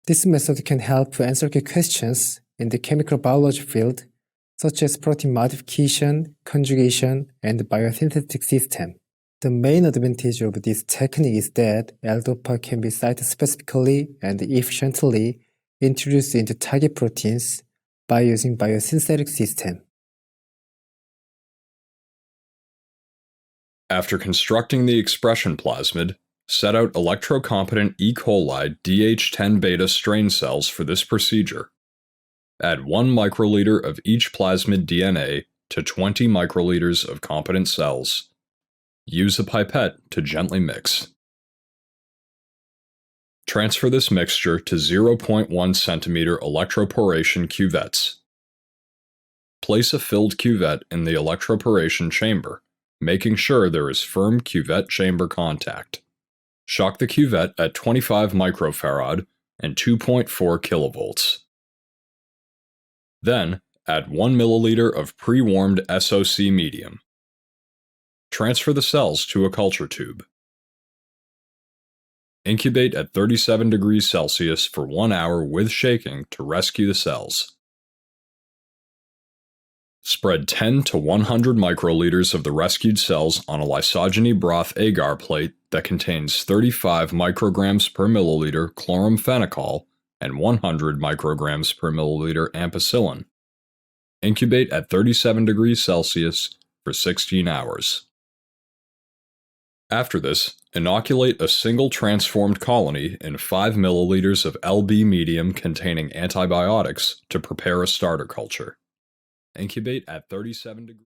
This method can help answer key questions in the chemical biology field, such as protein modification, conjugation, and biosynthetic system. The main advantage of this technique is that L-DOPA can be site-specifically and efficiently introduced into target proteins by using biosynthetic system. After constructing the expression plasmid, set out electrocompetent E. coli DH10-beta strain cells for this procedure. Add 1 microliter of each plasmid DNA to 20 microliters of competent cells. Use a pipette to gently mix. Transfer this mixture to 0.1 cm electroporation cuvettes. Place a filled cuvette in the electroporation chamber, making sure there is firm cuvette chamber contact. Shock the cuvette at 25 microfarad and 2.4 kilovolts. Then, add 1 milliliter of pre-warmed SOC medium. Transfer the cells to a culture tube. Incubate at 37 degrees Celsius for 1 hour with shaking to rescue the cells. Spread 10 to 100 microliters of the rescued cells on a lysogeny broth agar plate that contains 35 micrograms per milliliter chloramphenicol and 100 micrograms per milliliter ampicillin. Incubate at 37 degrees Celsius for 16 hours. After this, inoculate a single transformed colony in 5 milliliters of LB medium containing antibiotics to prepare a starter culture. Incubate at 37 degrees.